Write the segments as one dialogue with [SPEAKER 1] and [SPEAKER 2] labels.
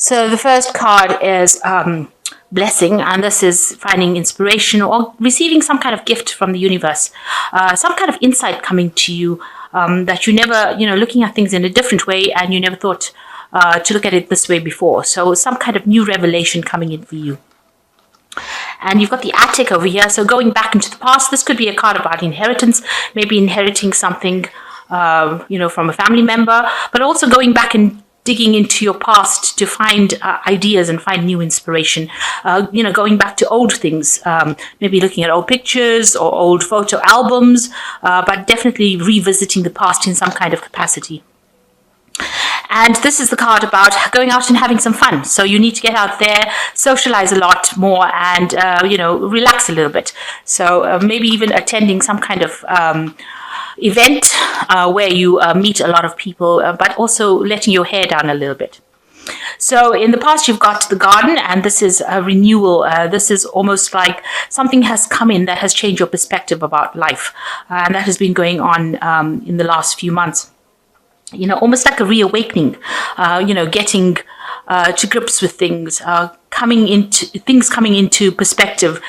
[SPEAKER 1] So the first card is blessing, and this is finding inspiration or receiving some kind of gift from the universe, some kind of insight coming to you that you never, looking at things in a different way, and you never thought to look at it this way before. So some kind of new revelation coming in for you. And you've got the attic over here. So going back into the past, this could be a card about inheritance, maybe inheriting something, from a family member, but also going back and digging into your past to find ideas and find new inspiration. Going back to old things, maybe looking at old pictures or old photo albums, but definitely revisiting the past in some kind of capacity. And this is the card about going out and having some fun. So you need to get out there, socialize a lot more, and, relax a little bit. So maybe even attending some kind of event where you meet a lot of people, but also letting your hair down a little bit. So in the past, you've got the garden, and this is a renewal. This is almost like something has come in that has changed your perspective about life. And that has been going on in the last few months. Almost like a reawakening, getting to grips with things, coming into perspective,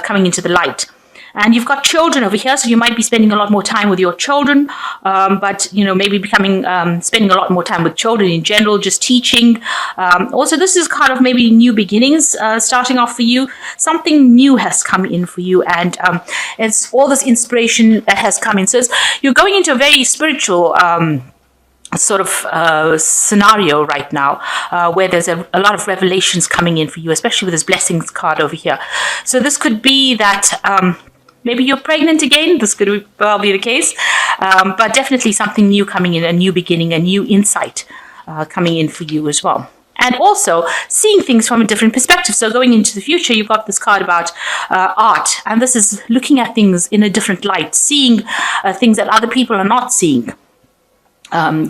[SPEAKER 1] coming into the light. And you've got children over here, so you might be spending a lot more time with your children, but, maybe spending a lot more time with children in general, just teaching. Also, this is kind of maybe new beginnings starting off for you. Something new has come in for you, and it's all this inspiration that has come in. So you're going into a very spiritual sort of scenario right now, where there's a lot of revelations coming in for you, especially with this blessings card over here. So this could be that maybe you're pregnant again. This could well be the case, but definitely something new coming in, a new beginning, a new insight coming in for you as well. And also seeing things from a different perspective. So going into the future, you've got this card about art, and this is looking at things in a different light, seeing things that other people are not seeing. And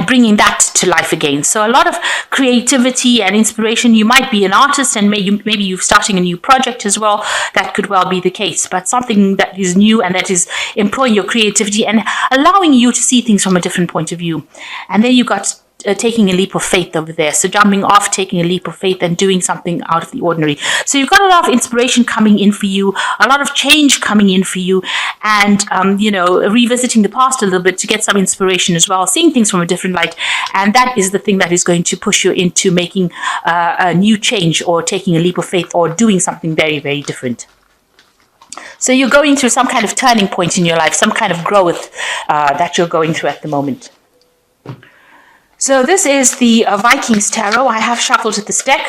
[SPEAKER 1] bringing that to life again. So a lot of creativity and inspiration. You might be an artist, and maybe you're starting a new project as well. That could well be the case, but something that is new and that is employing your creativity and allowing you to see things from a different point of view. And then you've got taking a leap of faith over there. So jumping off, taking a leap of faith and doing something out of the ordinary. So you've got a lot of inspiration coming in for you, a lot of change coming in for you, and, revisiting the past a little bit to get some inspiration as well, seeing things from a different light. And that is the thing that is going to push you into making a new change, or taking a leap of faith, or doing something very, very different. So you're going through some kind of turning point in your life, some kind of growth that you're going through at the moment. So this is the Vikings Tarot. I have shuffled this deck.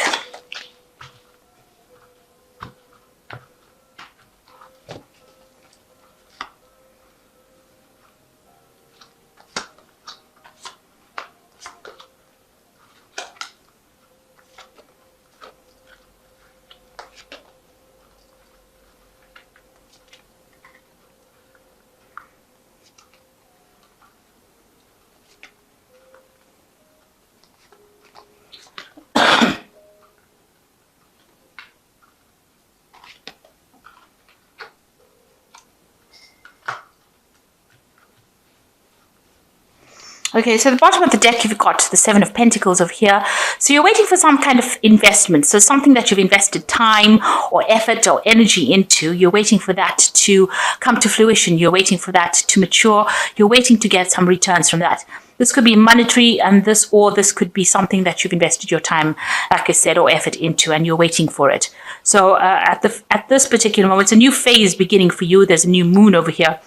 [SPEAKER 1] Okay, so the bottom of the deck, you've got the Seven of Pentacles over here. So you're waiting for some kind of investment. So something that you've invested time or effort or energy into, you're waiting for that to come to fruition. You're waiting for that to mature. You're waiting to get some returns from that. This could be monetary, and this could be something that you've invested your time, like I said, or effort into, and you're waiting for it. So at this particular moment, it's a new phase beginning for you. There's a new moon over here.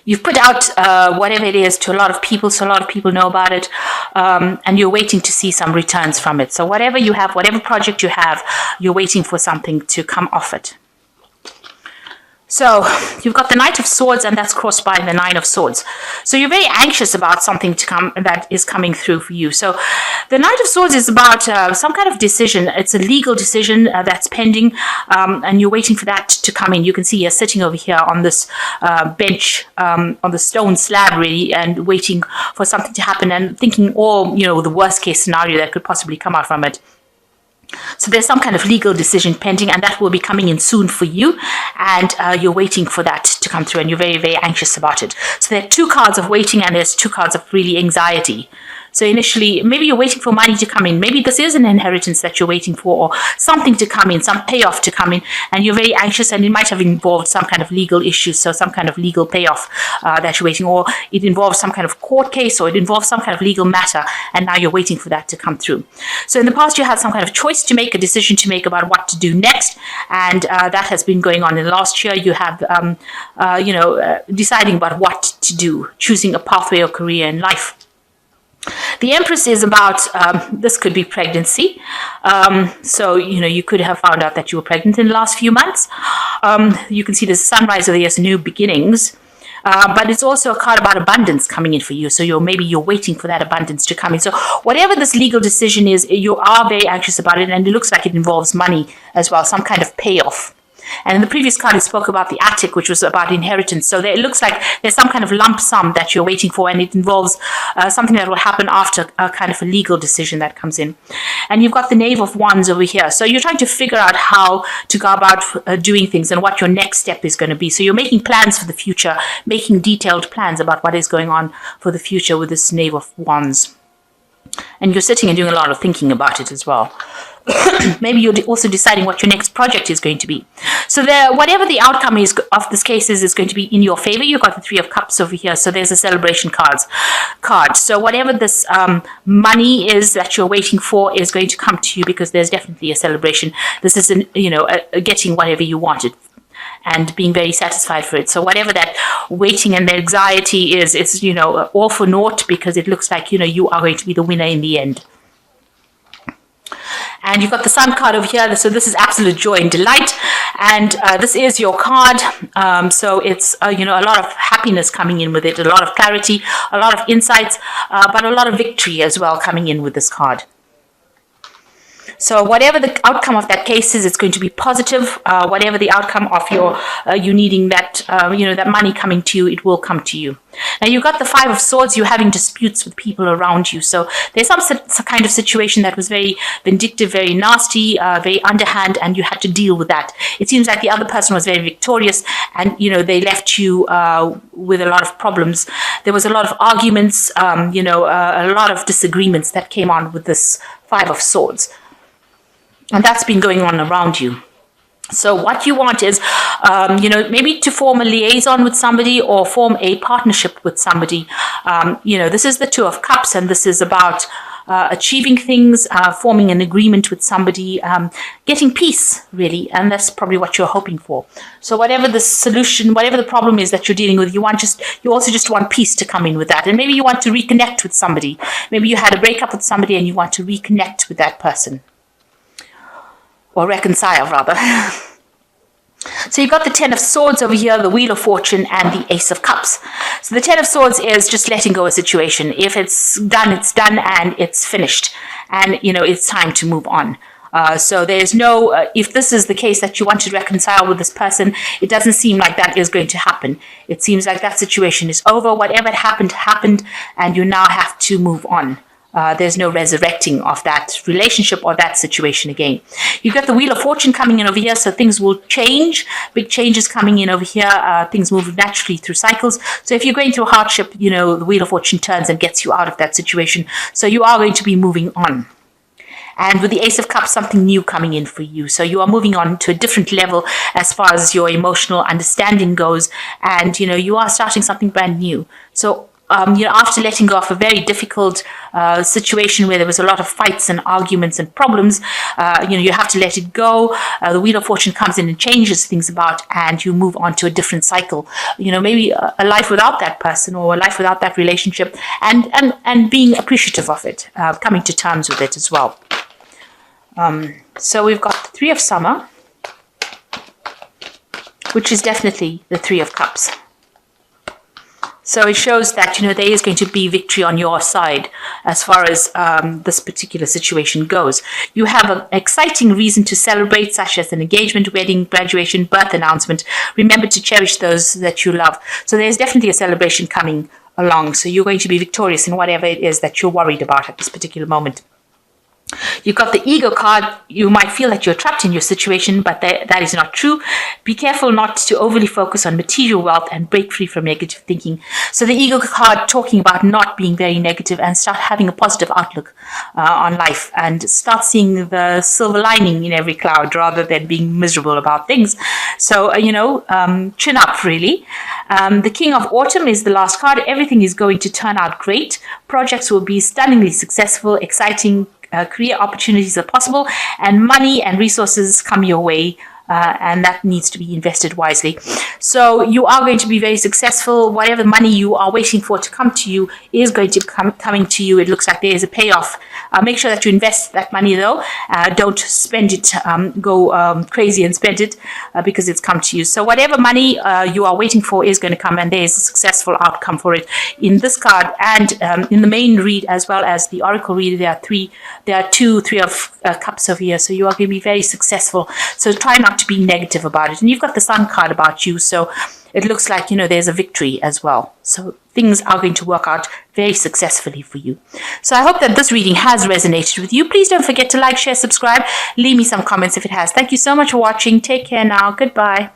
[SPEAKER 1] You've put out whatever it is to a lot of people, so a lot of people know about it, and you're waiting to see some returns from it. So whatever you have, whatever project you have, you're waiting for something to come off it. So you've got the Knight of Swords, and that's crossed by the Nine of Swords. So you're very anxious about something to come that is coming through for you. So the Knight of Swords is about some kind of decision. It's a legal decision that's pending, and you're waiting for that to come in. You can see you're sitting over here on this bench, on the stone slab, really, and waiting for something to happen and thinking the worst case scenario that could possibly come out from it. So there's some kind of legal decision pending, and that will be coming in soon for you, and you're waiting for that to come through, and you're very, very anxious about it. So there are two cards of waiting, and there's two cards of really anxiety. So initially, maybe you're waiting for money to come in. Maybe this is an inheritance that you're waiting for, or something to come in, some payoff to come in, and you're very anxious, and it might have involved some kind of legal issue, so some kind of legal payoff that you're waiting, or it involves some kind of court case, or it involves some kind of legal matter, and now you're waiting for that to come through. So in the past, you had some kind of choice to make, a decision to make about what to do next, and that has been going on in the last year. You have, deciding about what to do, choosing a pathway or career in life. The Empress is about, this could be pregnancy. So, you could have found out that you were pregnant in the last few months. You can see the sunrise of the year's new beginnings. But it's also a card about abundance coming in for you. So you're waiting for that abundance to come in. So whatever this legal decision is, you are very anxious about it, and it looks like it involves money as well, some kind of payoff. And in the previous card, it spoke about the attic, which was about inheritance. So it looks like there's some kind of lump sum that you're waiting for, and it involves something that will happen after a kind of a legal decision that comes in. And you've got the Knave of Wands over here. So you're trying to figure out how to go about doing things and what your next step is going to be. So you're making plans for the future, making detailed plans about what is going on for the future with this Knave of Wands. And you're sitting and doing a lot of thinking about it as well. Maybe you're also deciding what your next project is going to be. So whatever the outcome is of this case is going to be in your favor. You've got the Three of Cups over here. So there's a celebration card. So whatever this money is that you're waiting for is going to come to you, because there's definitely a celebration. This is getting whatever you wanted and being very satisfied for it. So whatever that waiting and the anxiety is, it's all for naught, because it looks like you are going to be the winner in the end. And you've got the Sun card over here. So this is absolute joy and delight. And this is your card. So it's, a lot of happiness coming in with it, a lot of clarity, a lot of insights, but a lot of victory as well coming in with this card. So whatever the outcome of that case is, it's going to be positive. Whatever the outcome of you needing that, that money coming to you, it will come to you. Now you've got the Five of Swords. You're having disputes with people around you. So there's some kind of situation that was very vindictive, very nasty, very underhand, and you had to deal with that. It seems like the other person was very victorious, and they left you with a lot of problems. There was a lot of arguments, a lot of disagreements that came on with this Five of Swords. And that's been going on around you. So what you want is, maybe to form a liaison with somebody or form a partnership with somebody. This is the Two of Cups, and this is about achieving things, forming an agreement with somebody, getting peace, really. And that's probably what you're hoping for. So whatever the solution, whatever the problem is that you're dealing with, you also just want peace to come in with that. And maybe you want to reconnect with somebody. Maybe you had a breakup with somebody and you want to reconnect with that person. Or reconcile, rather. So you've got the Ten of Swords over here, the Wheel of Fortune, and the Ace of Cups. So the Ten of Swords is just letting go of a situation. If it's done, and it's finished. And, it's time to move on. So there's no, if this is the case that you want to reconcile with this person, it doesn't seem like that is going to happen. It seems like that situation is over. Whatever happened, and you now have to move on. There's no resurrecting of that relationship or that situation again. You've got the Wheel of Fortune coming in over here, so things will change. Big changes coming in over here. Things move naturally through cycles. So if you're going through a hardship, the Wheel of Fortune turns and gets you out of that situation. So you are going to be moving on. And with the Ace of Cups, something new coming in for you. So you are moving on to a different level as far as your emotional understanding goes. And, you are starting something brand new. So after letting go of a very difficult situation where there was a lot of fights and arguments and problems, you have to let it go. The Wheel of Fortune comes in and changes things about, and you move on to a different cycle. Maybe a life without that person or a life without that relationship, and being appreciative of it, coming to terms with it as well. So we've got the Three of Summer, which is definitely the Three of Cups. So it shows that, there is going to be victory on your side as far as this particular situation goes. You have an exciting reason to celebrate, such as an engagement, wedding, graduation, birth announcement. Remember to cherish those that you love. So there's definitely a celebration coming along. So you're going to be victorious in whatever it is that you're worried about at this particular moment. You got the ego card. You might feel that you're trapped in your situation, but that is not true. Be careful not to overly focus on material wealth and break free from negative thinking. So the ego card talking about not being very negative and start having a positive outlook on life and start seeing the silver lining in every cloud rather than being miserable about things. So, chin up really. The King of Autumn is the last card. Everything is going to turn out great. Projects will be stunningly successful, exciting career opportunities are possible, and money and resources come your way. And that needs to be invested wisely. So you are going to be very successful. Whatever money you are waiting for to come to you is going to come coming to you. It looks like there is a payoff. Make sure that you invest that money though. Don't spend it, go crazy and spend it because it's come to you. So whatever money you are waiting for is going to come, and there is a successful outcome for it. In this card and in the main read as well as the Oracle read, there are three of cups over here. So you are going to be very successful. So try not to be negative about it. And you've got the Sun card about you, so it looks like there's a victory as well. So things are going to work out very successfully for you. So I hope that this reading has resonated with you. Please don't forget to like, share, subscribe, leave me some comments if it has. Thank you so much for watching. Take care now. Goodbye.